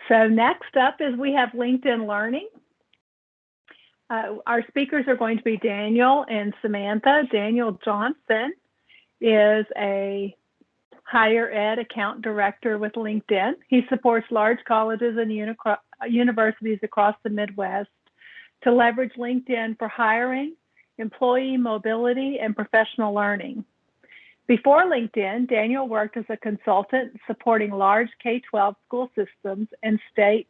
So next up is we have LinkedIn Learning. Our speakers are going to be Daniel and Samantha. Daniel Johnson is a higher ed account director with LinkedIn. He supports large colleges and universities across the Midwest to leverage LinkedIn for hiring, employee mobility, and professional learning. Before LinkedIn, Daniel worked as a consultant supporting large K-12 school systems and state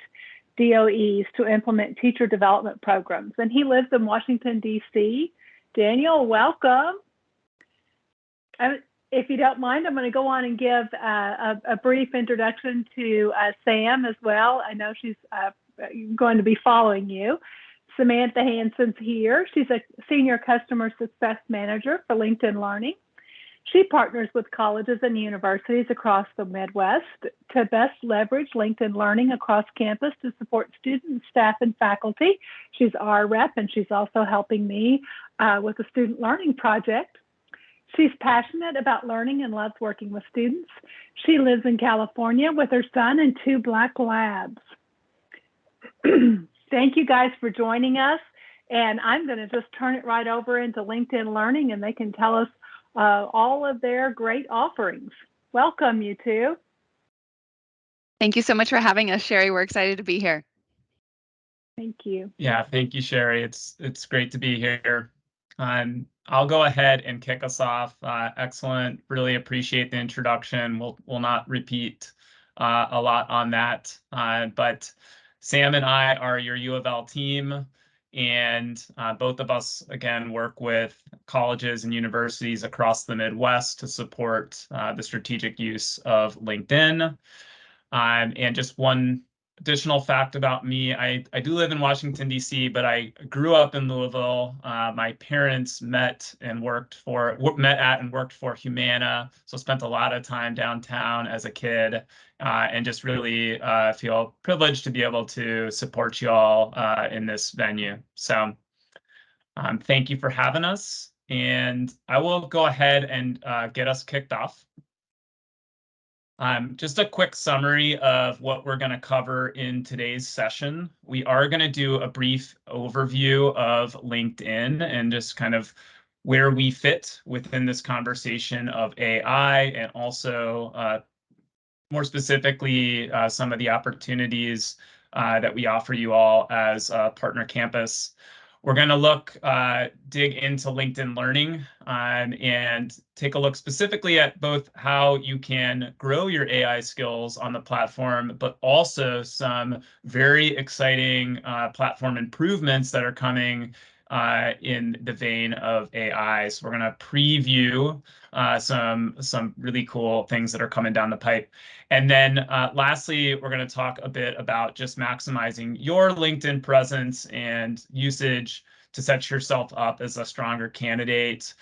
DOEs to implement teacher development programs. And he lives in Washington, D.C. Daniel, welcome. If you don't mind, I'm going to go on and give a brief introduction to Sam as well. I know she's going to be following you. Samantha Hansen's here. She's a senior customer success manager for LinkedIn Learning. She partners with colleges and universities across the Midwest to best leverage LinkedIn Learning across campus to support students, staff, and faculty. She's our rep, and she's also helping me with the student learning project. She's passionate about learning and loves working with students. She lives in California with her son and 2 black labs. Thank you guys for joining us. And I'm going to just turn it right over into LinkedIn Learning, and they can tell us all of their great offerings. Welcome, you two. Thank you so much for having us, Sherry. We're excited to be here. Thank you. Yeah, thank you, Sherry. It's great to be here. I'll go ahead and kick us off. Excellent. Really appreciate the introduction. We'll not repeat a lot on that, but Sam and I are your U of L team. And both of us, again, work with colleges and universities across the Midwest to support the strategic use of LinkedIn. And just one additional fact about me, I do live in Washington, D.C., but I grew up in Louisville. My parents met at and worked for Humana, so spent a lot of time downtown as a kid, and just really feel privileged to be able to support you all in this venue. So thank you for having us, and I will go ahead and get us kicked off. Just a quick summary of what we're going to cover in today's session. We are going to do a brief overview of LinkedIn and just kind of where we fit within this conversation of AI, and also more specifically, some of the opportunities that we offer you all as a partner campus. We're going to dig into LinkedIn Learning and take a look specifically at both how you can grow your AI skills on the platform, but also some very exciting platform improvements that are coming in the vein of AI. So we're going to preview some really cool things that are coming down the pipe. And then lastly, we're going to talk a bit about just maximizing your LinkedIn presence and usage to set yourself up as a stronger candidate,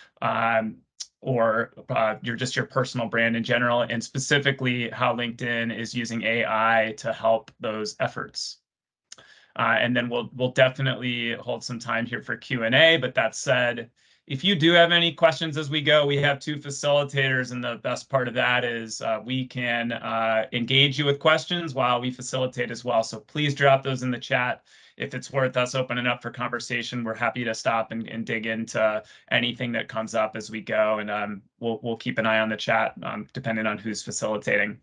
or your personal brand in general, and specifically how LinkedIn is using AI to help those efforts. And then we'll definitely hold some time here for Q&A, but that said, if you do have any questions as we go, we have 2 facilitators, and the best part of that is we can engage you with questions while we facilitate as well. So please drop those in the chat. If it's worth us opening up for conversation, we're happy to stop and dig into anything that comes up as we go, and we'll keep an eye on the chat depending on who's facilitating.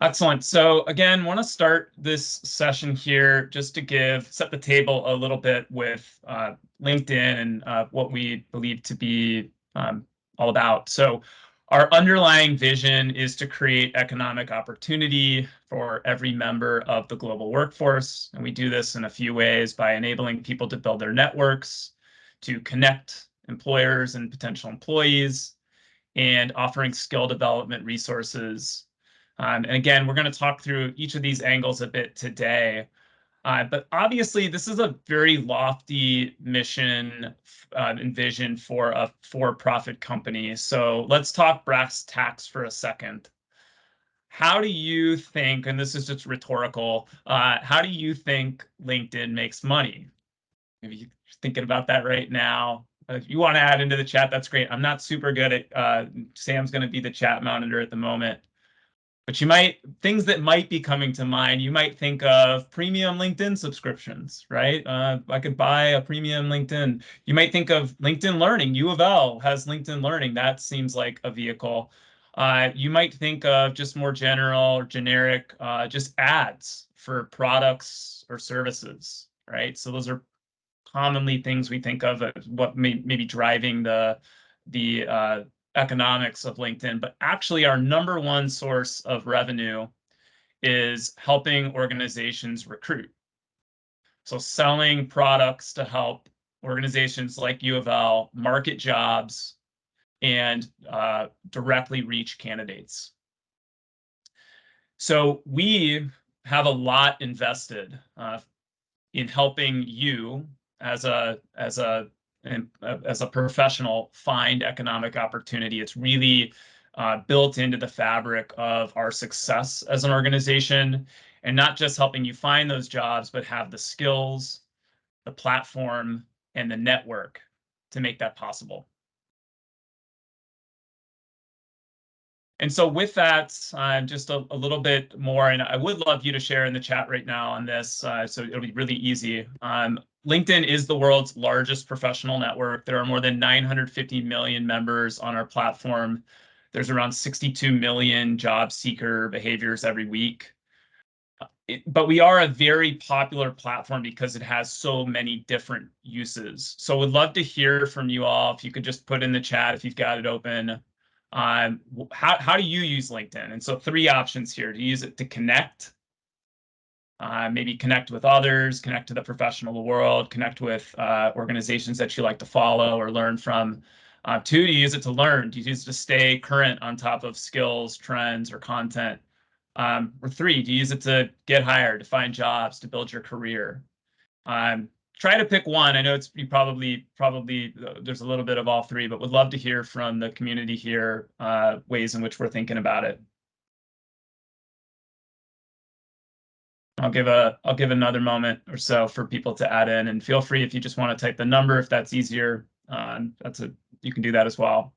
Excellent. So again, want to start this session here just to set the table a little bit with LinkedIn and what we believe to be all about. So our underlying vision is to create economic opportunity for every member of the global workforce. And we do this in a few ways: by enabling people to build their networks, to connect employers and potential employees, and offering skill development resources. And again, we're going to talk through each of these angles a bit today. But obviously, this is a very lofty mission and vision for a for-profit company. So let's talk brass tacks for a second. How do you think, and this is just rhetorical, how do you think LinkedIn makes money? Maybe you're thinking about that right now. if you want to add into the chat, that's great. I'm not super good at, Sam's going to be the chat monitor at the moment. But things that might be coming to mind, you might think of premium LinkedIn subscriptions, right? I could buy a premium LinkedIn. You might think of LinkedIn Learning. U of L has LinkedIn Learning. That seems like a vehicle. You might think of just more general or generic, just ads for products or services, right? So those are commonly things we think of as what may be driving the economics of LinkedIn. But actually, our number one source of revenue is helping organizations recruit. So selling products to help organizations like U of L market jobs and directly reach candidates. So we have a lot invested in helping you as a professional find economic opportunity. It's really built into the fabric of our success as an organization, and not just helping you find those jobs, but have the skills, the platform, and the network to make that possible. And so with that, just a little bit more, and I would love you to share in the chat right now on this, so it'll be really easy. LinkedIn is the world's largest professional network. There are more than 950 million members on our platform. There's around 62 million job seeker behaviors every week. But we are a very popular platform because it has so many different uses. So would love to hear from you all. If you could just put in the chat if you've got it open. How do you use LinkedIn? And so 3 options here: to use it to connect, maybe connect with others, connect to the professional world, connect with organizations that you like to follow or learn from. 2, to use it to learn, to use it to stay current on top of skills, trends, or content. Or 3, to use it to get hired, to find jobs, to build your career. Try to pick one. I know it's you probably there's a little bit of all 3, but would love to hear from the community here, ways in which we're thinking about it. I'll give another moment or so for people to add in, and feel free if you just want to type the number if that's easier. You can do that as well.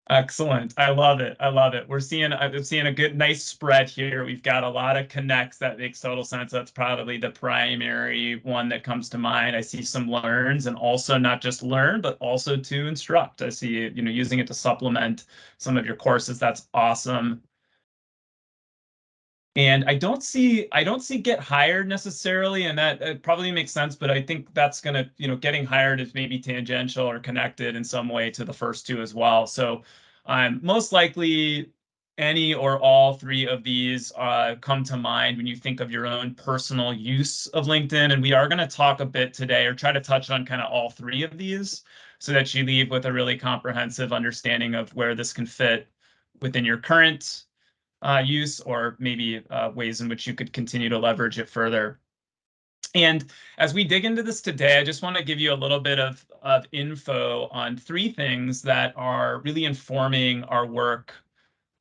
Excellent. I love it. I love it. I'm seeing a good, nice spread here. We've got a lot of connects. That makes total sense. That's probably the primary one that comes to mind. I see some learns, and also not just learn, but also to instruct. I see, using it to supplement some of your courses. That's awesome. And I don't see get hired necessarily, and that probably makes sense, but I think that's gonna, getting hired is maybe tangential or connected in some way to the first 2 as well. So most likely any or all 3 of these come to mind when you think of your own personal use of LinkedIn. And we are going to talk a bit today, or try to touch on kind of all 3 of these, so that you leave with a really comprehensive understanding of where this can fit within your current use, or maybe ways in which you could continue to leverage it further. And as we dig into this today, I just want to give you a little bit of info on 3 things that are really informing our work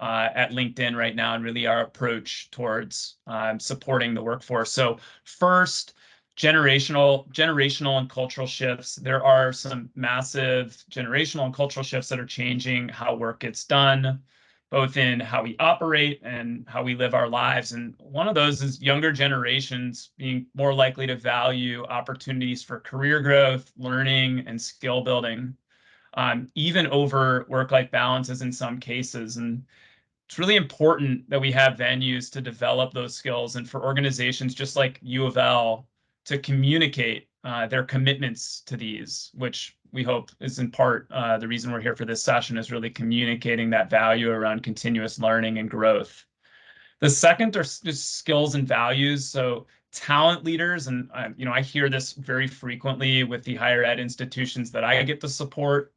at LinkedIn right now, and really our approach towards supporting the workforce. So first, generational and cultural shifts. There are some massive generational and cultural shifts that are changing how work gets done, both in how we operate and how we live our lives. And one of those is younger generations being more likely to value opportunities for career growth, learning, and skill building, even over work-life balances in some cases. And it's really important that we have venues to develop those skills, and for organizations just like U of L to communicate their commitments to these, which we hope is in part the reason we're here for this session, is really communicating that value around continuous learning and growth. The second are just skills and values. So talent leaders, and I hear this very frequently with the higher ed institutions that I get to support,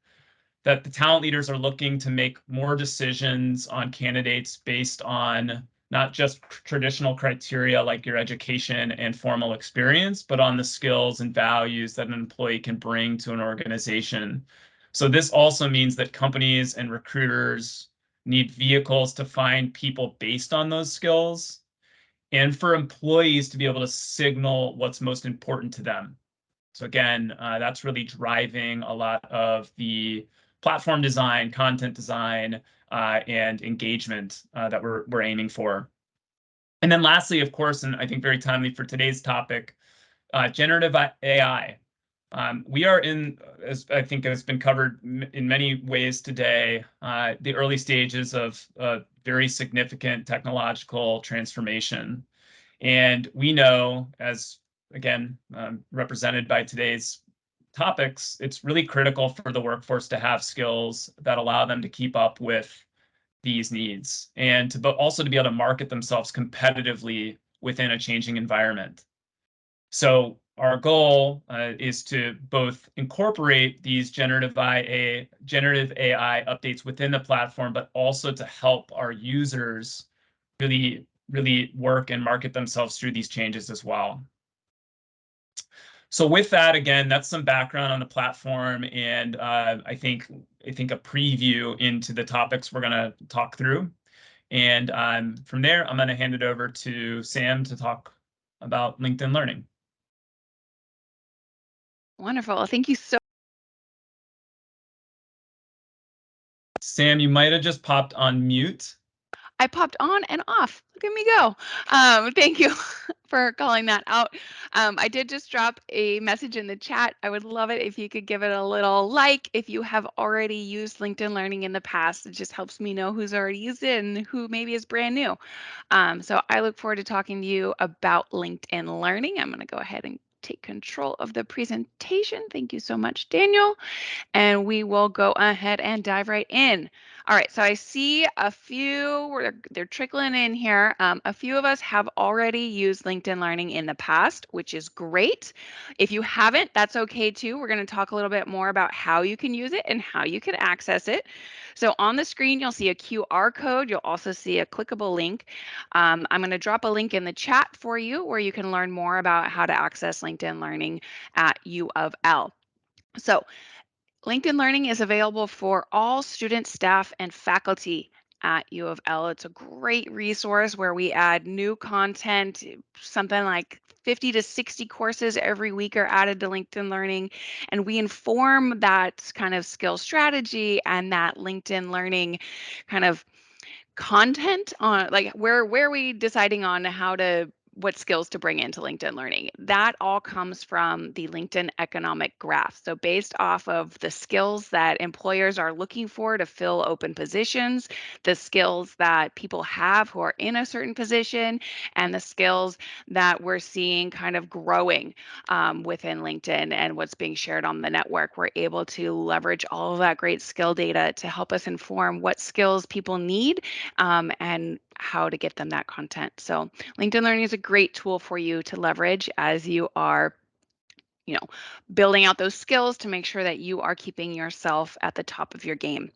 that the talent leaders are looking to make more decisions on candidates based on not just traditional criteria like your education and formal experience, but on the skills and values that an employee can bring to an organization. So this also means that companies and recruiters need vehicles to find people based on those skills, and for employees to be able to signal what's most important to them. So again, that's really driving a lot of the platform design, content design, and engagement that we're aiming for. And then lastly, of course, and I think very timely for today's topic, generative AI. We are in, as I think has been covered in many ways today, the early stages of a very significant technological transformation. And we know, as again, represented by today's topics, it's really critical for the workforce to have skills that allow them to keep up with these needs and to also to be able to market themselves competitively within a changing environment. So our goal is to both incorporate these generative AI updates within the platform, but also to help our users really work and market themselves through these changes as well. So with that, again, that's some background on the platform, and I think a preview into the topics we're going to talk through. And from there, I'm going to hand it over to Sam to talk about LinkedIn Learning. Wonderful. Thank you so. Sam, you might have just popped on mute. I popped on and off. Look at me go. Thank you for calling that out. I did just drop a message in the chat. I would love it if you could give it a little like if you have already used LinkedIn Learning in the past. It just helps me know who's already used it and who maybe is brand new. So I look forward to talking to you about LinkedIn Learning. I'm going to go ahead and take control of the presentation. Thank you so much, Daniel. And we will go ahead and dive right in. All right, so I see a few, they're trickling in here. A few of us have already used LinkedIn Learning in the past, which is great. If you haven't, that's okay too. We're going to talk a little bit more about how you can use it and how you can access it. So on the screen, you'll see a QR code. You'll also see a clickable link. I'm going to drop a link in the chat for you where you can learn more about how to access LinkedIn Learning at U of L. So LinkedIn Learning is available for all students, staff, and faculty at U of L. It's a great resource where we add new content, something like 50 to 60 courses every week are added to LinkedIn Learning, and we inform that kind of skill strategy and that LinkedIn Learning kind of content on like where are we deciding on what skills to bring into LinkedIn Learning. That all comes from the LinkedIn economic graph. So based off of the skills that employers are looking for to fill open positions, the skills that people have who are in a certain position, and the skills that we're seeing kind of growing within LinkedIn and what's being shared on the network, we're able to leverage all of that great skill data to help us inform what skills people need and how to get them that content. So LinkedIn Learning is a great tool for you to leverage as you are building out those skills to make sure that you are keeping yourself at the top of your game.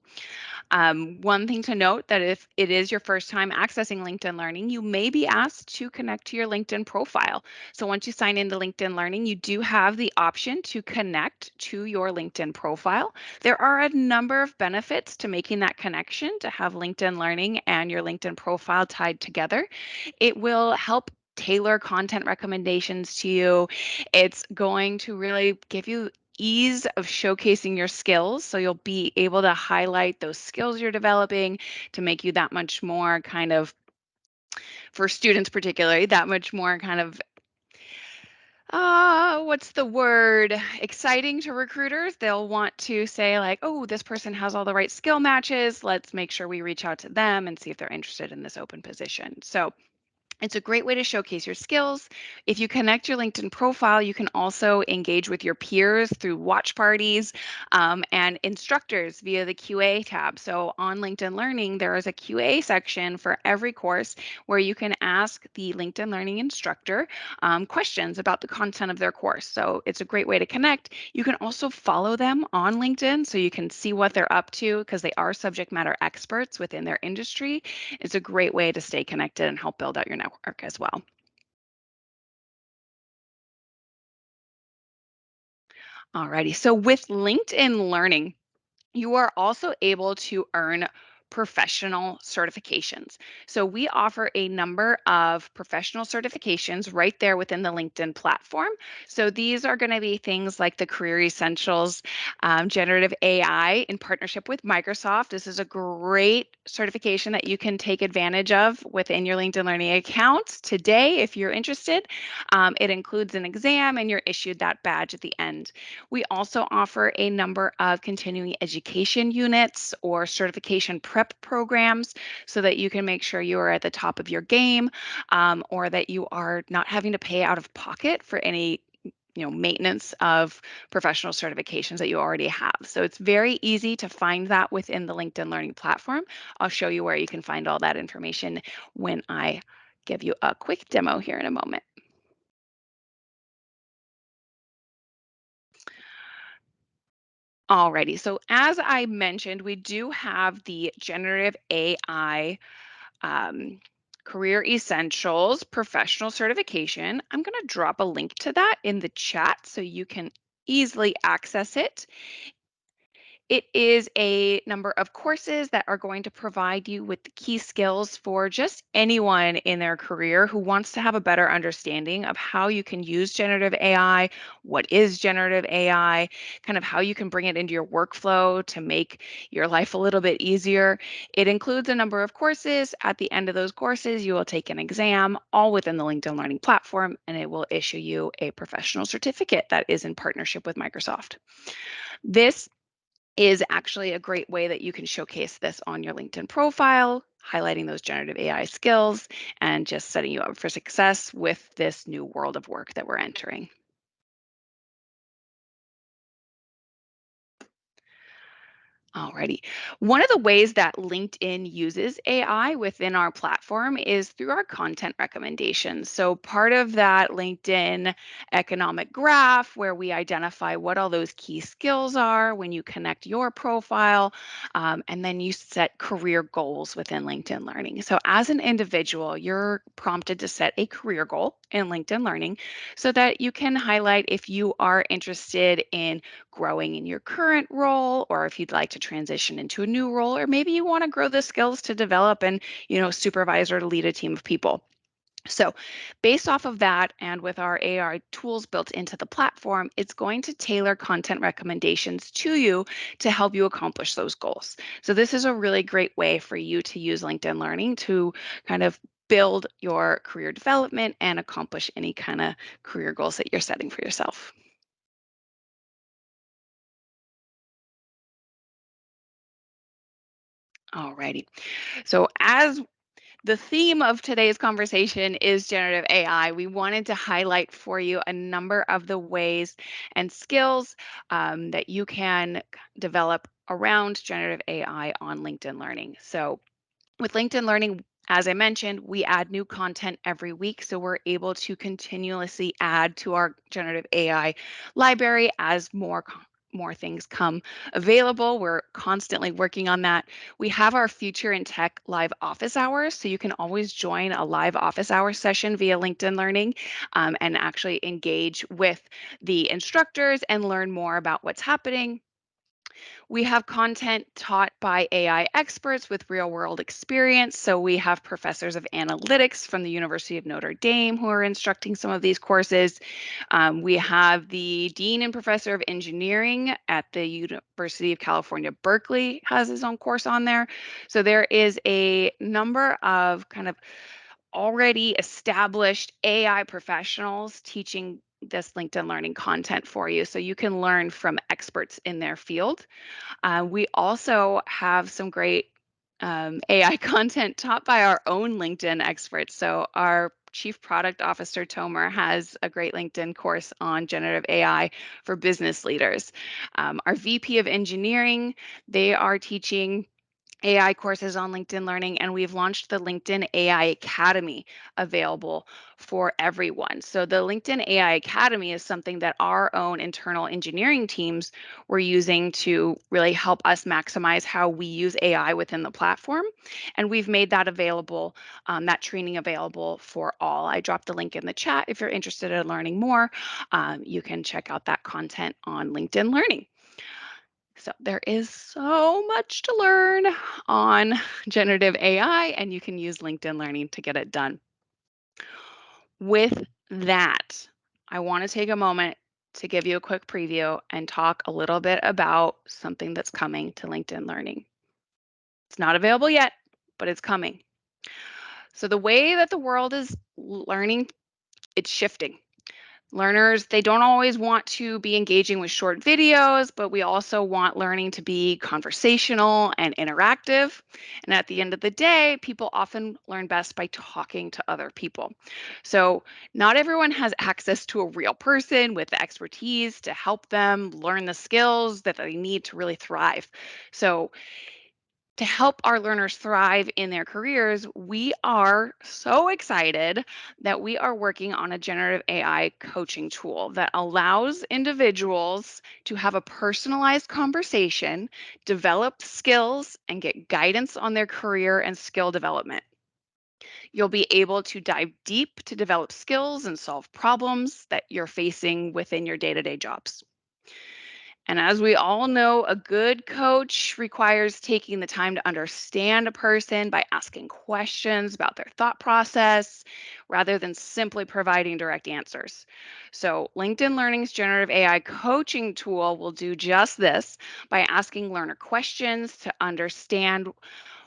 One thing to note that if it is your first time accessing LinkedIn Learning, you may be asked to connect to your LinkedIn profile. So once you sign into LinkedIn Learning, you do have the option to connect to your LinkedIn profile. There are a number of benefits to making that connection to have LinkedIn Learning and your LinkedIn profile tied together. It will help tailor content recommendations to you. It's going to really give you ease of showcasing your skills. So you'll be able to highlight those skills you're developing to make you that much more kind of, for students particularly, that much more kind of, what's the word? Exciting to recruiters. They'll want to say like, oh, this person has all the right skill matches. Let's make sure we reach out to them and see if they're interested in this open position. So It's a great way to showcase your skills. If you connect your LinkedIn profile, you can also engage with your peers through watch parties and instructors via the QA tab. So on LinkedIn Learning, there is a QA section for every course where you can ask the LinkedIn Learning instructor questions about the content of their course. So it's a great way to connect. You can also follow them on LinkedIn so you can see what they're up to because they are subject matter experts within their industry. It's a great way to stay connected and help build out your network as well. Alrighty, so with LinkedIn Learning, you are also able to earn professional certifications. So we offer a number of professional certifications right there within the LinkedIn platform. So these are going to be things like the Career Essentials Generative AI in partnership with Microsoft. This is a great certification that you can take advantage of within your LinkedIn Learning account today if you're interested. It includes an exam and you're issued that badge at the end. We also offer a number of continuing education units or certification prep programs so that you can make sure you are at the top of your game or that you are not having to pay out of pocket for any maintenance of professional certifications that you already have. So it's very easy to find that within the LinkedIn Learning platform. I'll show you where you can find all that information when I give you a quick demo here in a moment. Alrighty, so as I mentioned, we do have the Generative AI Career Essentials Professional Certification. I'm going to drop a link to that in the chat so you can easily access it. It is a number of courses that are going to provide you with the key skills for just anyone in their career who wants to have a better understanding of how you can use generative AI, what is generative AI, kind of how you can bring it into your workflow to make your life a little bit easier. It includes a number of courses. At the end of those courses, you will take an exam, all within the LinkedIn Learning platform, and it will issue you a professional certificate that is in partnership with Microsoft. This is actually a great way that you can showcase this on your LinkedIn profile, highlighting those generative AI skills and just setting you up for success with this new world of work that we're entering. Alrighty. One of the ways that LinkedIn uses AI within our platform is through our content recommendations. So part of that LinkedIn economic graph where we identify what all those key skills are when you connect your profile, and then you set career goals within LinkedIn Learning. So as an individual, you're prompted to set a career goal in LinkedIn Learning so that you can highlight if you are interested in growing in your current role, or if you'd like to transition into a new role, or maybe you want to grow the skills to develop and, supervise or to lead a team of people. So based off of that, and with our AI tools built into the platform, it's going to tailor content recommendations to you to help you accomplish those goals. So this is a really great way for you to use LinkedIn Learning to kind of build your career development and accomplish any kind of career goals that you're setting for yourself. Alrighty. So as the theme of today's conversation is generative AI, we wanted to highlight for you a number of the ways and skills that you can develop around generative AI on LinkedIn Learning. So with LinkedIn Learning, as I mentioned, we add new content every week. So we're able to continuously add to our generative AI library as more things come available. We're constantly working on that. We have our Future in Tech live office hours. So you can always join a live office hour session via LinkedIn Learning and actually engage with the instructors and learn more about what's happening. We have content taught by AI experts with real world experience. So we have professors of analytics from the University of Notre Dame who are instructing some of these courses. We have the Dean and Professor of Engineering at the University of California, Berkeley has his own course on there. So there is a number of kind of already established AI professionals teaching this LinkedIn Learning content for you so you can learn from experts in their field. We also have some great AI content taught by our own LinkedIn experts. So our Chief Product Officer, Tomer, has a great LinkedIn course on generative AI for business leaders. Our VP of Engineering, they are teaching AI courses on LinkedIn Learning, and we've launched the LinkedIn AI Academy available for everyone. So the LinkedIn AI Academy is something that our own internal engineering teams were using to really help us maximize how we use AI within the platform. And we've made that available, that training available for all. I dropped the link in the chat. If you're interested in learning more, you can check out that content on LinkedIn Learning. So there is so much to learn on generative AI, and you can use LinkedIn Learning to get it done. With that, I want to take a moment to give you a quick preview and talk a little bit about something that's coming to LinkedIn Learning. It's not available yet, but it's coming. So the way that the world is learning, it's shifting. Learners, they don't always want to be engaging with short videos, but we also want learning to be conversational and interactive. And at the end of the day, people often learn best by talking to other people. So not everyone has access to a real person with the expertise to help them learn the skills that they need to really thrive. So to help our learners thrive in their careers, we are so excited that we are working on a generative AI coaching tool that allows individuals to have a personalized conversation, develop skills, and get guidance on their career and skill development. You'll be able to dive deep to develop skills and solve problems that you're facing within your day-to-day jobs. And as we all know, a good coach requires taking the time to understand a person by asking questions about their thought process rather than simply providing direct answers. So, LinkedIn Learning's generative AI coaching tool will do just this by asking learner questions to understand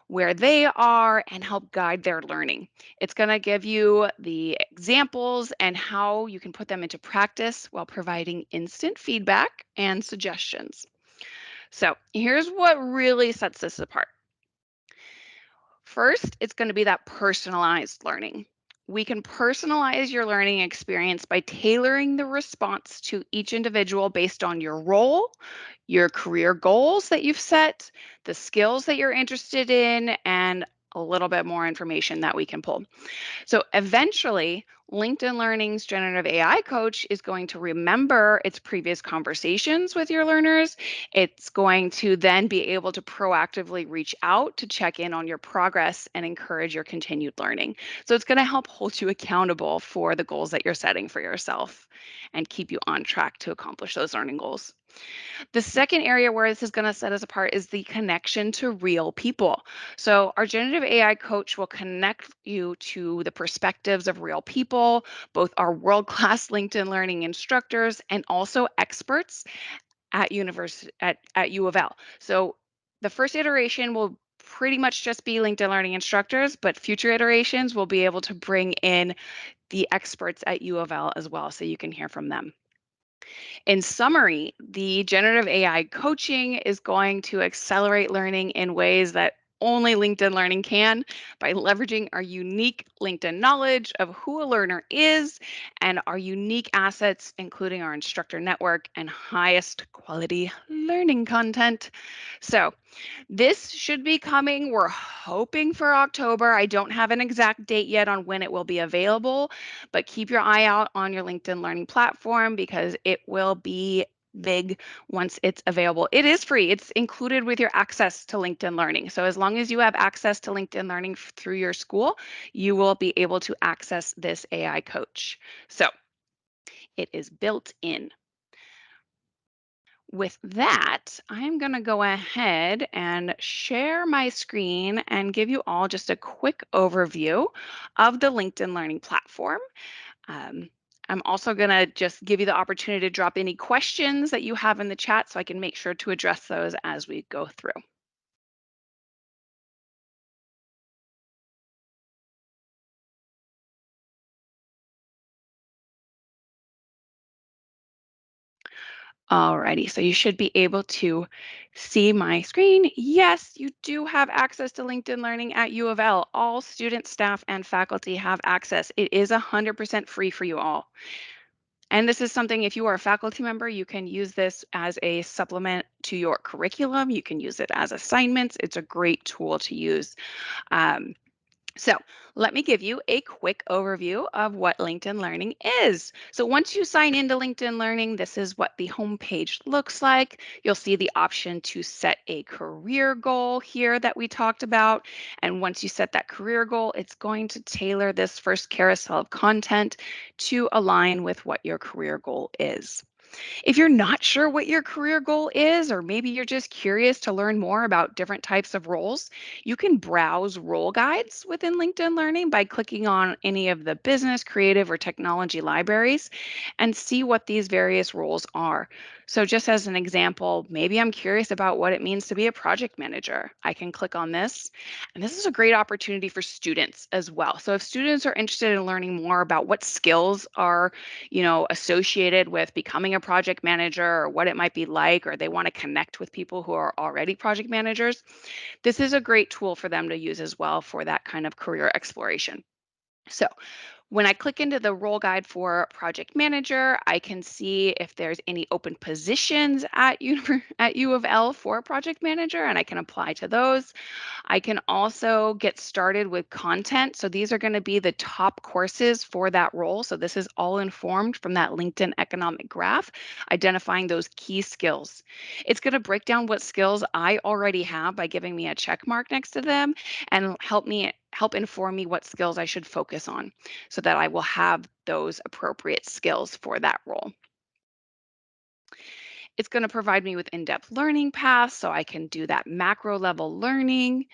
where they are and help guide their learning. It's going to give you the examples and how you can put them into practice while providing instant feedback and suggestions. So here's what really sets this apart. First, it's going to be that personalized learning. We can personalize your learning experience by tailoring the response to each individual based on your role, your career goals that you've set, the skills that you're interested in, and a little bit more information that we can pull. So eventually, LinkedIn Learning's generative AI coach is going to remember its previous conversations with your learners. It's going to then be able to proactively reach out to check in on your progress and encourage your continued learning. So it's going to help hold you accountable for the goals that you're setting for yourself and keep you on track to accomplish those learning goals. The second area where this is going to set us apart is the connection to real people. So, our generative AI coach will connect you to the perspectives of real people, both our world class LinkedIn Learning instructors and also experts at university at U of L. So, the first iteration will pretty much just be LinkedIn Learning instructors, but future iterations will be able to bring in the experts at U of L as well, so you can hear from them. In summary, the generative AI coaching is going to accelerate learning in ways that only LinkedIn Learning can by leveraging our unique LinkedIn knowledge of who a learner is and our unique assets, including our instructor network and highest quality learning content. So, this should be coming. We're hoping for October. I don't have an exact date yet on when it will be available, but keep your eye out on your LinkedIn Learning platform because it will be big once it's available. It is free. It's included with your access to LinkedIn Learning. So as long as you have access to LinkedIn Learning through your school, you will be able to access this AI coach. So it is built in. With that, I'm going to go ahead and share my screen and give you all just a quick overview of the LinkedIn Learning platform. I'm also going to just give you the opportunity to drop any questions that you have in the chat so I can make sure to address those as we go through. Alrighty, so you should be able to see my screen. Yes, you do have access to LinkedIn Learning at U of L. All students, staff, and faculty have access. It is 100% free for you all. And this is something, if you are a faculty member, you can use this as a supplement to your curriculum. You can use it as assignments. It's a great tool to use. So let me give you a quick overview of what LinkedIn Learning is. So once you sign into LinkedIn Learning, this is what the homepage looks like. You'll see the option to set a career goal here that we talked about. And once you set that career goal, it's going to tailor this first carousel of content to align with what your career goal is. If you're not sure what your career goal is, or maybe you're just curious to learn more about different types of roles, you can browse role guides within LinkedIn Learning by clicking on any of the business, creative, or technology libraries and see what these various roles are. So just as an example, maybe I'm curious about what it means to be a project manager. I can click on this, and this is a great opportunity for students as well. So if students are interested in learning more about what skills are associated with becoming a project manager or what it might be like, or they want to connect with people who are already project managers, this is a great tool for them to use as well for that kind of career exploration. So when I click into the role guide for project manager, I can see if there's any open positions at U of L for project manager, and I can apply to those. I can also get started with content. So these are going to be the top courses for that role. So this is all informed from that LinkedIn economic graph, identifying those key skills. It's going to break down what skills I already have by giving me a check mark next to them and help inform me what skills I should focus on so that I will have those appropriate skills for that role. It's going to provide me with in-depth learning paths so I can do that macro level learning.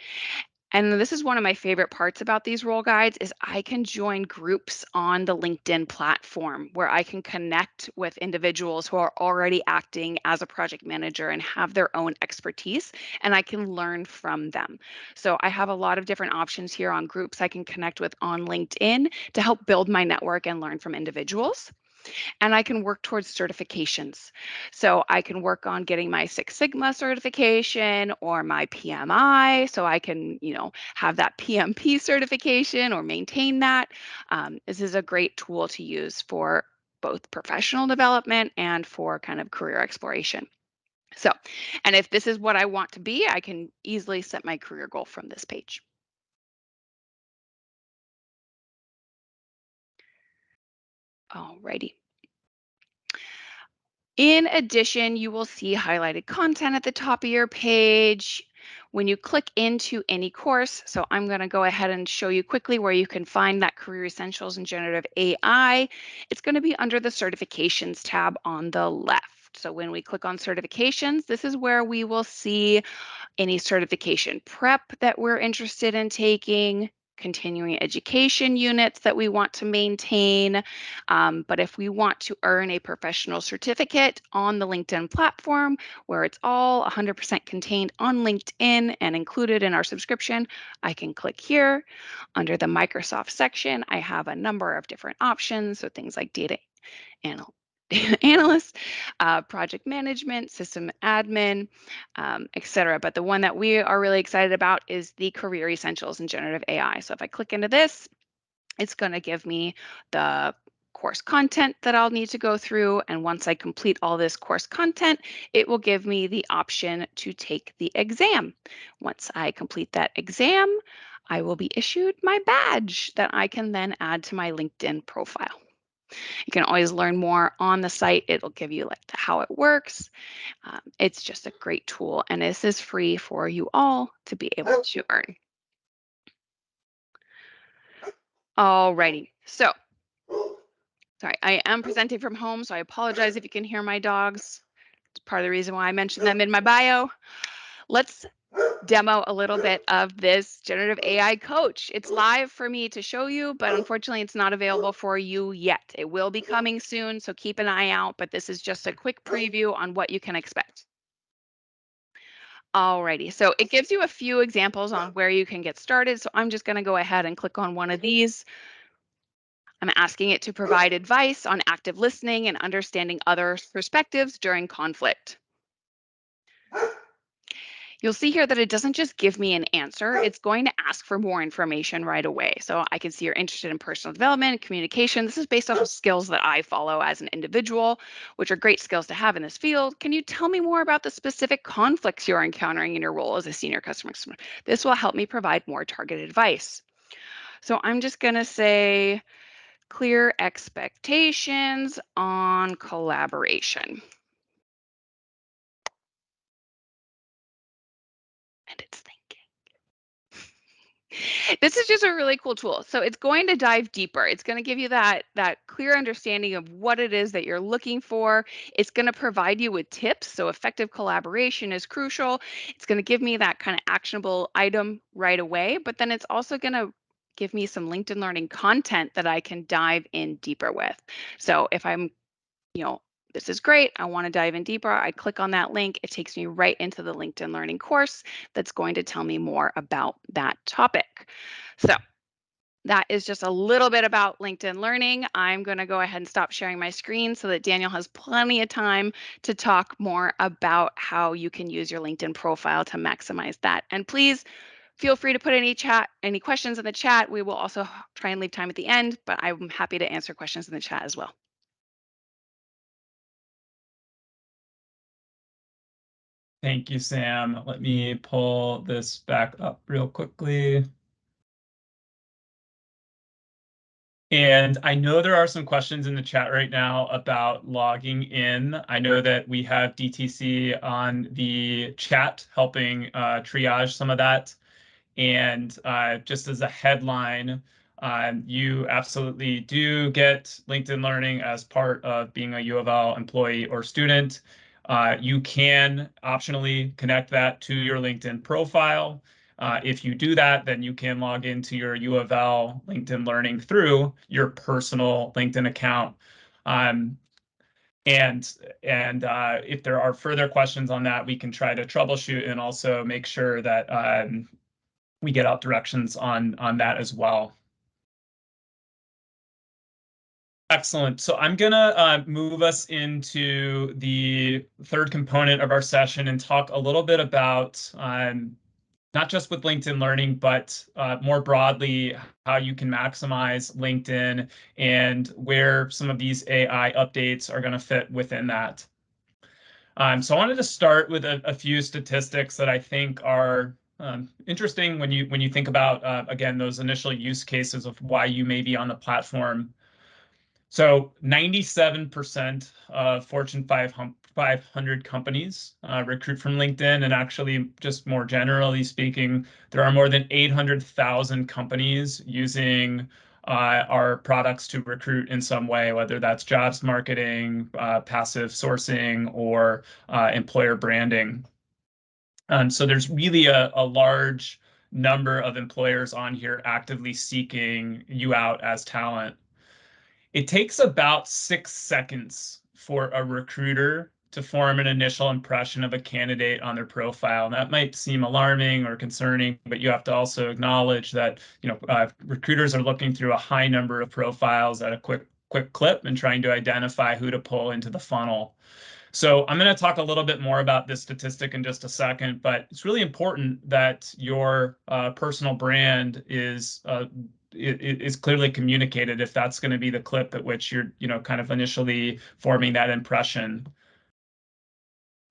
And this is one of my favorite parts about these role guides is I can join groups on the LinkedIn platform where I can connect with individuals who are already acting as a project manager and have their own expertise, and I can learn from them. So I have a lot of different options here on groups I can connect with on LinkedIn to help build my network and learn from individuals, and I can work towards certifications. So I can work on getting my Six Sigma certification or my PMI, so I can, have that PMP certification or maintain that. This is a great tool to use for both professional development and for kind of career exploration. So, and if this is what I want to be, I can easily set my career goal from this page. Alrighty. In addition, you will see highlighted content at the top of your page. When you click into any course, so I'm going to go ahead and show you quickly where you can find that Career Essentials in Generative AI. It's going to be under the Certifications tab on the left. So when we click on Certifications, this is where we will see any certification prep that we're interested in taking, continuing education units that we want to maintain. But if we want to earn a professional certificate on the LinkedIn platform, where it's all 100% contained on LinkedIn and included in our subscription, I can click here. Under the Microsoft section, I have a number of different options. So things like data analyst, project management, system admin, etc. But the one that we are really excited about is the Career Essentials in Generative AI. So if I click into this, it's going to give me the course content that I'll need to go through. And once I complete all this course content, it will give me the option to take the exam. Once I complete that exam, I will be issued my badge that I can then add to my LinkedIn profile. You can always learn more on the site. It'll give you like how it works. It's just a great tool, and this is free for you all to be able to earn. Alrighty, so sorry, I am presenting from home, so I apologize if you can hear my dogs. It's part of the reason why I mentioned them in my bio. Let's demo a little bit of this generative AI coach. It's live for me to show you, but unfortunately it's not available for you yet. It will be coming soon, so keep an eye out, but this is just a quick preview on what you can expect. Alrighty, so it gives you a few examples on where you can get started. So I'm just going to go ahead and click on one of these. I'm asking it to provide advice on active listening and understanding others' perspectives during conflict. You'll see here that it doesn't just give me an answer, it's going to ask for more information right away. So I can see you're interested in personal development, communication. This is based off of skills that I follow as an individual, which are great skills to have in this field. Can you tell me more about the specific conflicts you're encountering in your role as a senior customer? This will help me provide more targeted advice. So I'm just going to say clear expectations on collaboration. And it's thinking. This is just a really cool tool. So it's going to dive deeper. It's going to give you that clear understanding of what it is that you're looking for. It's going to provide you with tips. So effective collaboration is crucial. It's going to give me that kind of actionable item right away, but then it's also going to give me some LinkedIn Learning content that I can dive in deeper with. So if I'm, this is great, I want to dive in deeper, I click on that link, it takes me right into the LinkedIn Learning course that's going to tell me more about that topic. So that is just a little bit about LinkedIn Learning. I'm going to go ahead and stop sharing my screen so that Daniel has plenty of time to talk more about how you can use your LinkedIn profile to maximize that. And please feel free to put any questions in the chat. We will also try and leave time at the end, but I'm happy to answer questions in the chat as well. Thank you, Sam. Let me pull this back up real quickly. And I know there are some questions in the chat right now about logging in. I know that we have DTC on the chat helping triage some of that. And just as a headline, you absolutely do get LinkedIn Learning as part of being a U of L employee or student. You can optionally connect that to your LinkedIn profile. If you do that, then you can log into your U of L LinkedIn Learning through your personal LinkedIn account. And if there are further questions on that, we can try to troubleshoot and also make sure that we get out directions on that as well. Excellent. So I'm going to move us into the third component of our session and talk a little bit about not just with LinkedIn Learning, but more broadly, how you can maximize LinkedIn and where some of these AI updates are going to fit within that. So I wanted to start with a few statistics that I think are interesting when you think about, again, those initial use cases of why you may be on the platform. So 97% of Fortune 500 companies recruit from LinkedIn. And actually, just more generally speaking, there are more than 800,000 companies using our products to recruit in some way, whether that's jobs marketing, passive sourcing, or employer branding. So there's really a large number of employers on here actively seeking you out as talent. It takes about 6 seconds for a recruiter to form an initial impression of a candidate on their profile. And that might seem alarming or concerning, but you have to also acknowledge that recruiters are looking through a high number of profiles at a quick clip and trying to identify who to pull into the funnel. So I'm going to talk a little bit more about this statistic in just a second, but it's really important that your personal brand is clearly communicated if that's going to be the clip at which you're, kind of initially forming that impression.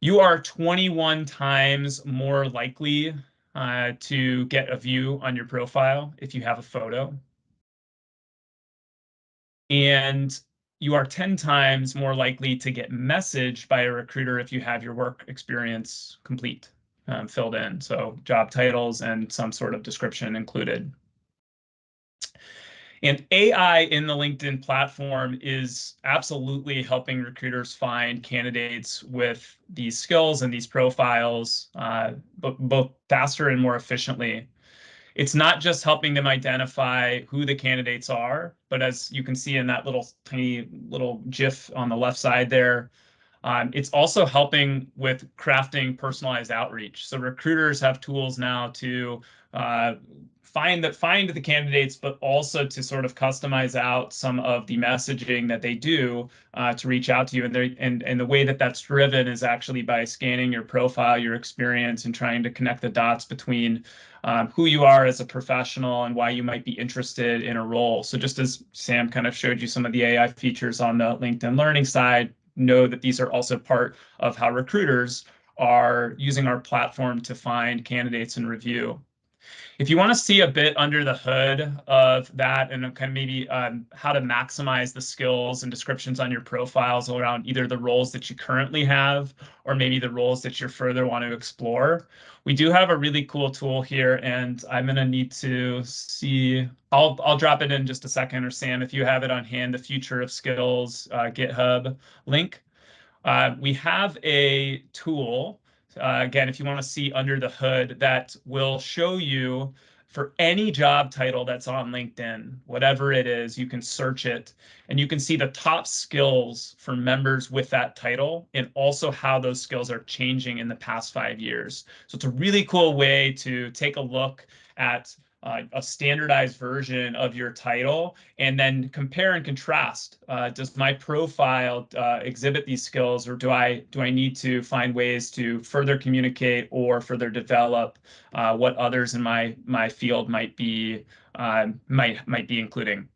You are 21 times more likely to get a view on your profile if you have a photo. And you are 10 times more likely to get messaged by a recruiter if you have your work experience complete, filled in. So job titles and some sort of description included. And AI in the LinkedIn platform is absolutely helping recruiters find candidates with these skills and these profiles, both faster and more efficiently. It's not just helping them identify who the candidates are, but as you can see in that little tiny little GIF on the left side there, It's also helping with crafting personalized outreach. So recruiters have tools now to find the candidates, but also to sort of customize out some of the messaging that they do to reach out to you. And the way that that's driven is actually by scanning your profile, your experience, and trying to connect the dots between who you are as a professional and why you might be interested in a role. So just as Sam kind of showed you some of the AI features on the LinkedIn Learning side, know that these are also part of how recruiters are using our platform to find candidates and review. If you want to see a bit under the hood of that and kind of maybe how to maximize the skills and descriptions on your profiles around either the roles that you currently have or maybe the roles that you further want to explore, we do have a really cool tool here, and I'm going to need to see. I'll drop it in just a second, or Sam, if you have it on hand, the Future of Skills GitHub link. We have a tool, again, if you want to see under the hood, that will show you for any job title that's on LinkedIn, whatever it is, you can search it and you can see the top skills for members with that title and also how those skills are changing in the past 5 years. So it's a really cool way to take a look at a standardized version of your title and then compare and contrast. Does my profile exhibit these skills, or do I need to find ways to further communicate or further develop what others in my field might be including?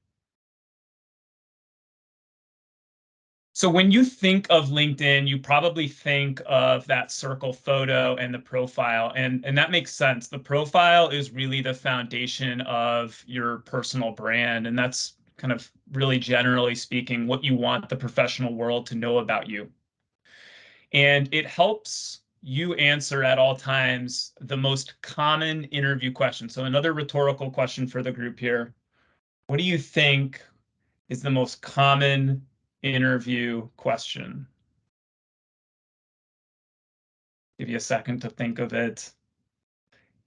So when you think of LinkedIn, you probably think of that circle photo and the profile, and that makes sense. The profile is really the foundation of your personal brand, and that's kind of really generally speaking what you want the professional world to know about you. And it helps you answer at all times the most common interview question. So another rhetorical question for the group here. What do you think is the most common interview question? Give you a second to think of it.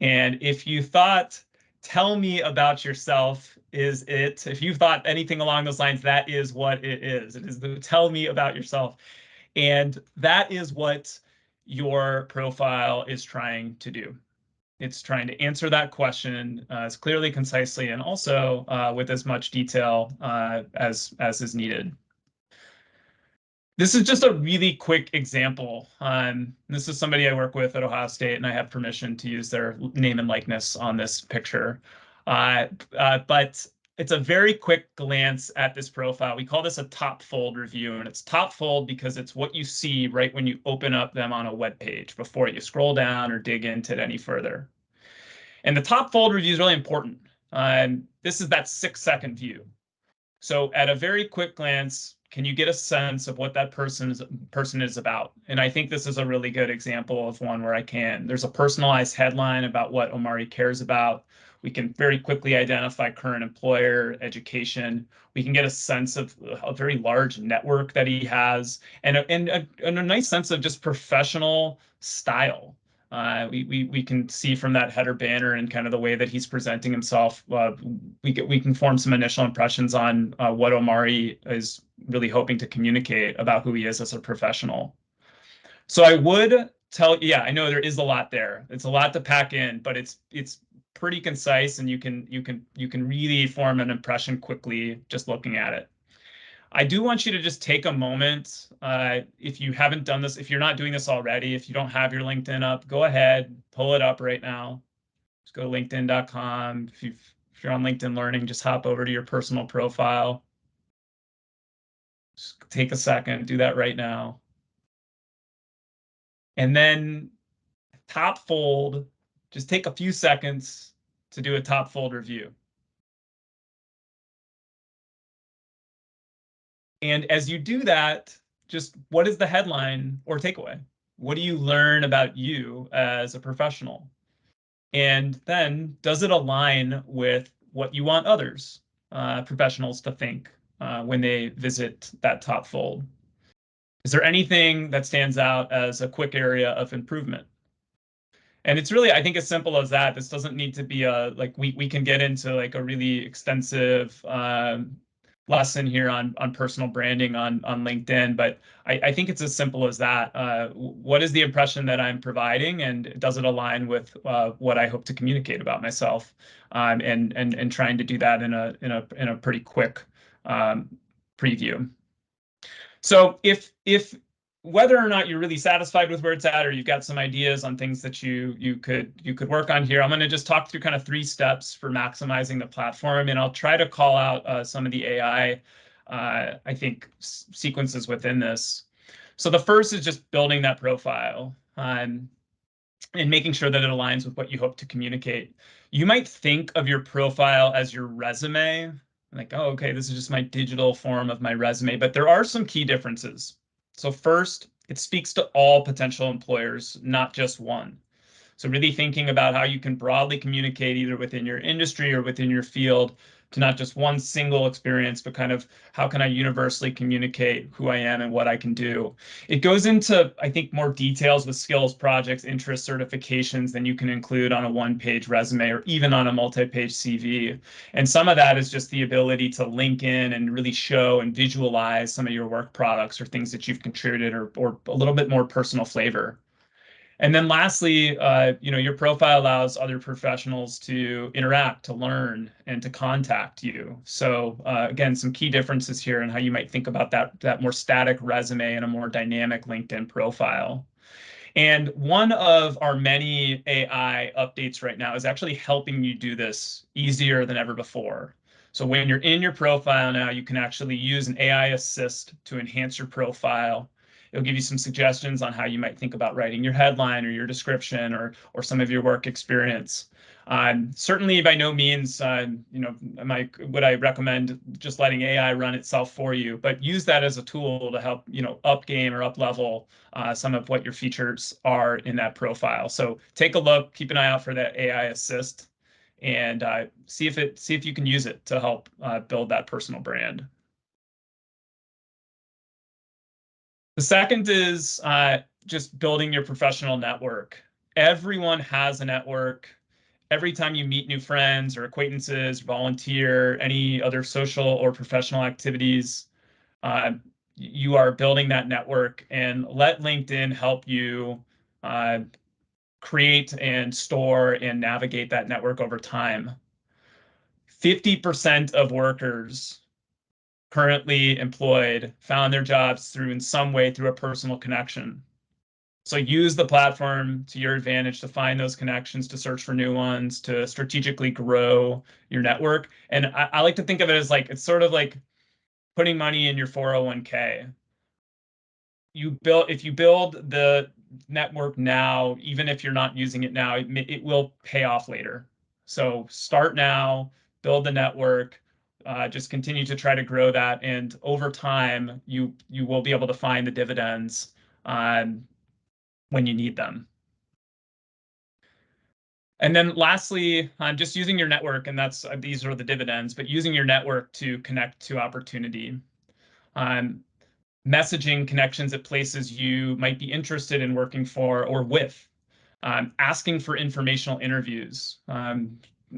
And if you thought, tell me about yourself, is it, if you thought anything along those lines, that is what it is. It is the tell me about yourself. And that is what your profile is trying to do. It's trying to answer that question as clearly, concisely, and also with as much detail as is needed. This is just a really quick example. This is somebody I work with at Ohio State, and I have permission to use their name and likeness on this picture. But it's a very quick glance at this profile. We call this a top fold review, and it's top fold because it's what you see right when you open up them on a web page before you scroll down or dig into it any further. And the top fold review is really important. This is that 6-second view. So at a very quick glance, can you get a sense of what that person is about? And I think this is a really good example of one where I can. There's a personalized headline about what Omari cares about. We can very quickly identify current employer, education. We can get a sense of a very large network that he has, and a nice sense of just professional style. We can see from that header banner and kind of the way that he's presenting himself, we can form some initial impressions on what Omari is really hoping to communicate about who he is as a professional. So I would tell, yeah, I know there is a lot there. It's a lot to pack in, but it's pretty concise, and you can really form an impression quickly just looking at it. I do want you to just take a moment. If you haven't done this, if you're not doing this already, if you don't have your LinkedIn up, go ahead, pull it up right now. Just go to linkedin.com. If you're on LinkedIn Learning, just hop over to your personal profile. Just take a second, do that right now. And then top fold, just take a few seconds to do a top fold review. And as you do that, just what is the headline or takeaway? What do you learn about you as a professional? And then does it align with what you want others, professionals, to think when they visit that top fold? Is there anything that stands out as a quick area of improvement? And it's really, I think, as simple as that. This doesn't need to be a, like, we can get into like a really extensive lesson here on personal branding on LinkedIn, but I think it's as simple as that. What is the impression that I'm providing, and does it align with what I hope to communicate about myself? And trying to do that in a pretty quick preview. So if whether or not you're really satisfied with where it's at, or you've got some ideas on things that you could work on here, I'm going to just talk through kind of 3 steps for maximizing the platform, and I'll try to call out some of the AI, I think, sequences within this. So the first is just building that profile, and making sure that it aligns with what you hope to communicate. You might think of your profile as your resume, like, oh, okay, this is just my digital form of my resume, but there are some key differences. So first, it speaks to all potential employers, not just one. So really thinking about how you can broadly communicate either within your industry or within your field to not just one single experience, but kind of how can I universally communicate who I am and what I can do. It goes into, I think, more details with skills, projects, interests, certifications than you can include on a one-page resume or even on a multi-page CV. And some of that is just the ability to link in and really show and visualize some of your work products or things that you've contributed, or a little bit more personal flavor. And then lastly, your profile allows other professionals to interact, to learn, and to contact you. So again, some key differences here in how you might think about that more static resume and a more dynamic LinkedIn profile. And one of our many AI updates right now is actually helping you do this easier than ever before. So when you're in your profile now, you can actually use an AI assist to enhance your profile. It'll give you some suggestions on how you might think about writing your headline or your description, or some of your work experience. Certainly, by no means, would I recommend just letting AI run itself for you, but use that as a tool to help up game or up level some of what your features are in that profile. So take a look, keep an eye out for that AI assist, and see if you can use it to help build that personal brand. The second is just building your professional network. Everyone has a network. Every time you meet new friends or acquaintances, volunteer, any other social or professional activities, you are building that network, and let LinkedIn help you create and store and navigate that network over time. 50% of workers currently employed found their jobs in some way through a personal connection. So use the platform to your advantage to find those connections, to search for new ones, to strategically grow your network. And I like to think of it as like, it's sort of like putting money in your 401k. If you build the network now, even if you're not using it now, it will pay off later. So start now, build the network, just continue to try to grow that, and over time, you will be able to find the dividends when you need them. And then lastly, just using your network, and these are the dividends, but using your network to connect to opportunity. Messaging connections at places you might be interested in working for or with, asking for informational interviews,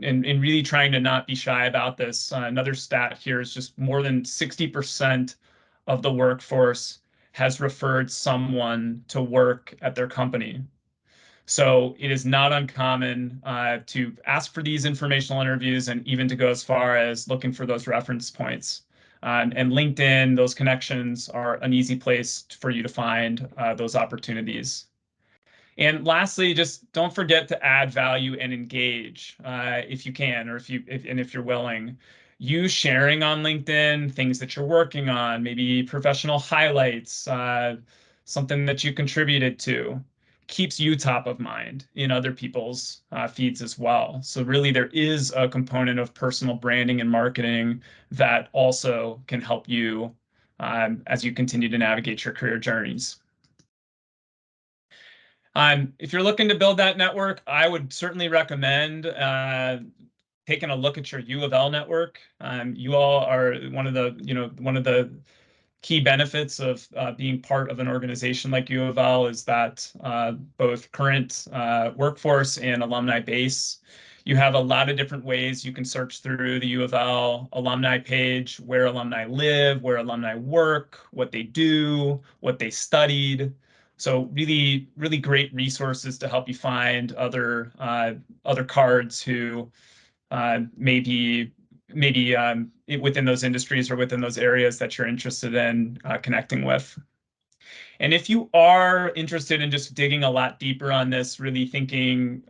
and really trying to not be shy about this. Another stat here is just more than 60% of the workforce has referred someone to work at their company. So it is not uncommon to ask for these informational interviews, and even to go as far as looking for those reference points. And LinkedIn, those connections are an easy place for you to find those opportunities. And lastly, just don't forget to add value and engage if you can, or if you're willing. Use sharing on LinkedIn, things that you're working on, maybe professional highlights, something that you contributed to. Keeps you top of mind in other people's feeds as well. So really, there is a component of personal branding and marketing that also can help you as you continue to navigate your career journeys. If you're looking to build that network, I would certainly recommend taking a look at your U of L network. You all are one of the key benefits of being part of an organization like U of L is that both current workforce and alumni base. You have a lot of different ways you can search through the U of L alumni page, where alumni live, where alumni work, what they do, what they studied. So really, really great resources to help you find other cards who maybe within those industries or within those areas that you're interested in connecting with. And if you are interested in just digging a lot deeper on this, really thinking,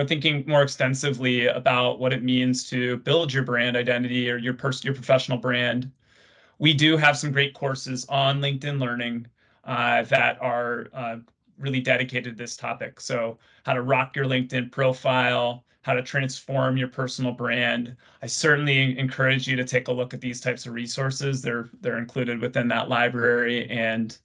thinking more extensively about what it means to build your brand identity or your professional brand, we do have some great courses on LinkedIn Learning that are really dedicated to this topic. So how to rock your LinkedIn profile, how to transform your personal brand. I certainly encourage you to take a look at these types of resources. They're included within that library, and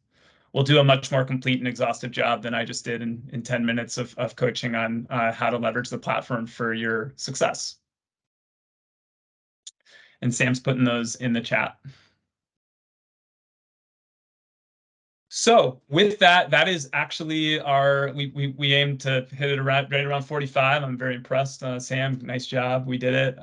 we'll do a much more complete and exhaustive job than I just did in 10 minutes of coaching on how to leverage the platform for your success. And Sam's putting those in the chat. So with that, that is actually we aim to hit it right around 45. I'm very impressed. Sam, nice job. We did it.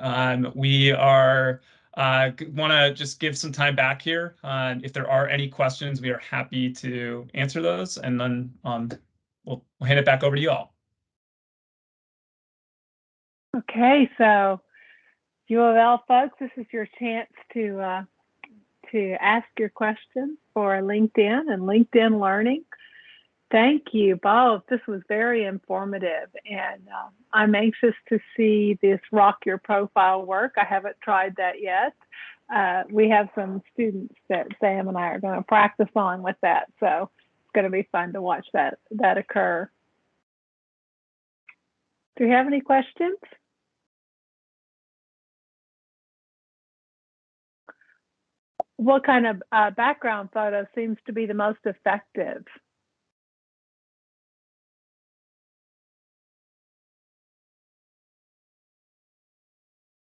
We are want to just give some time back here. If there are any questions, we are happy to answer those, and then we'll hand it back over to you all. Okay, so U of L folks, this is your chance to ask your questions for LinkedIn and LinkedIn Learning. Thank you both. This was very informative, and I'm anxious to see this Rock Your Profile work. I haven't tried that yet. We have some students that Sam and I are going to practice on with that, so it's going to be fun to watch that occur. Do you have any questions? What kind of background photo seems to be the most effective?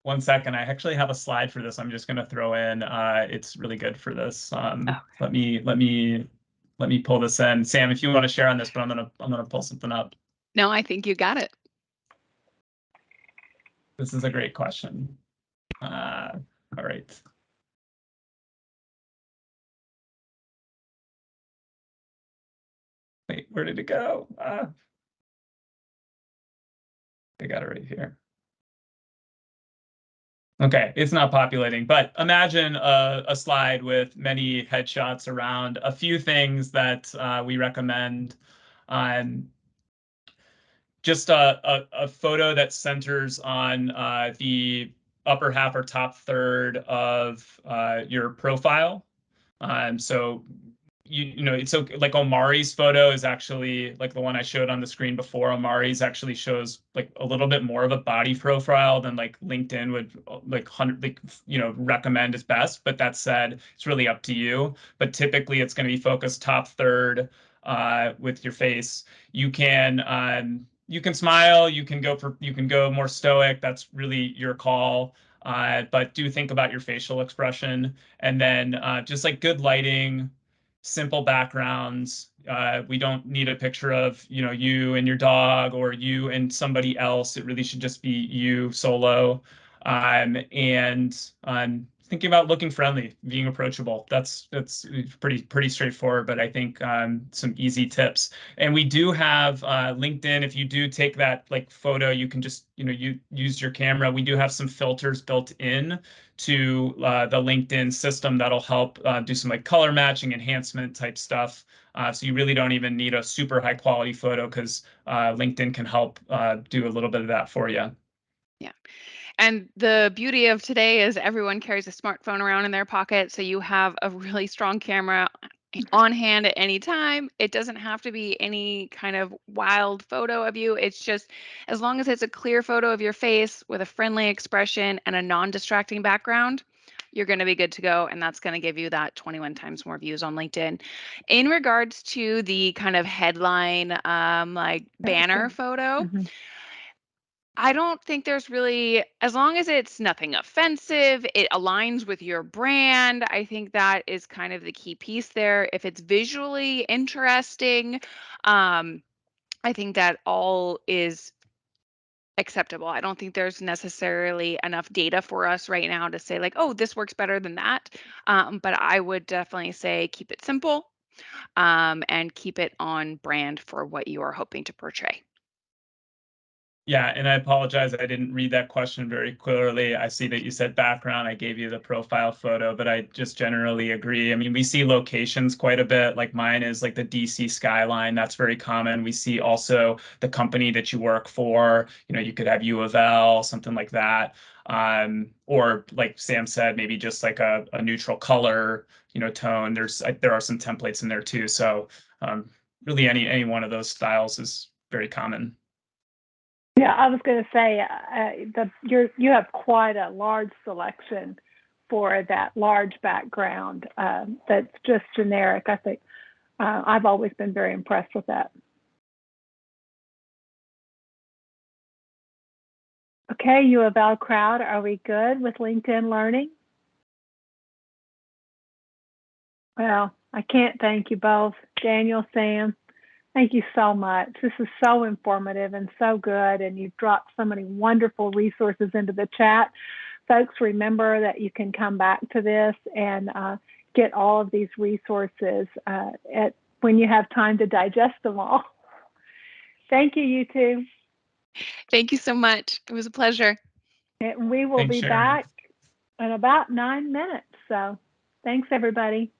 One second, I actually have a slide for this. I'm just going to throw in. It's really good for this. Let me pull this in. Sam, if you want to share on this, but I'm gonna pull something up. No, I think you got it. This is a great question. All right. Wait, where did it go? I got it right here. Okay, it's not populating, but imagine a slide with many headshots around a few things that we recommend. Just a photo that centers on the upper half or top third of your profile. So you know, it's okay. Like Omari's photo is actually like the one I showed on the screen before. Omari's actually shows like a little bit more of a body profile than like LinkedIn would recommend as best. But that said, it's really up to you. But typically, it's going to be focused top third with your face. You can smile. You can go more stoic. That's really your call. But do think about your facial expression, and then just like good lighting, simple backgrounds. We don't need a picture of you and your dog or you and somebody else. It really should just be you solo. And thinking about looking friendly, being approachable. That's pretty straightforward, but I think some easy tips. And we do have LinkedIn. If you do take that like photo, you can just you use your camera. We do have some filters built in to the LinkedIn system that'll help do some like color matching, enhancement type stuff. So you really don't even need a super high quality photo because LinkedIn can help do a little bit of that for you. Yeah. And the beauty of today is everyone carries a smartphone around in their pocket. So you have a really strong camera on hand at any time. It doesn't have to be any kind of wild photo of you. It's just as long as it's a clear photo of your face with a friendly expression and a non-distracting background, you're going to be good to go. And that's going to give you that 21 times more views on LinkedIn. In regards to the kind of headline, like banner photo, Mm-hmm. I don't think there's really, as long as it's nothing offensive, it aligns with your brand. I think that is kind of the key piece there. If it's visually interesting, I think that all is acceptable. I don't think there's necessarily enough data for us right now to say like, oh, this works better than that. But I would definitely say keep it simple, and keep it on brand for what you are hoping to portray. Yeah, and I apologize, I didn't read that question very clearly. I see that you said background, I gave you the profile photo, but I just generally agree. I mean, we see locations quite a bit, like mine is like the DC skyline, that's very common. We see also the company that you work for, you could have U of L, something like that. Or like Sam said, maybe just like a neutral color, tone. There are some templates in there too. So really any one of those styles is very common. Yeah, I was going to say you have quite a large selection for that large background that's just generic. I think I've always been very impressed with that. Okay, U of L crowd, are we good with LinkedIn Learning? Well, I can't thank you both, Daniel, Sam. Thank you so much. This is so informative and so good, and you've dropped so many wonderful resources into the chat. Folks, remember that you can come back to this and get all of these resources when you have time to digest them all. Thank you, you two. Thank you so much. It was a pleasure. And we will Thanks, be Sharon. back in about 9 minutes. So thanks, everybody.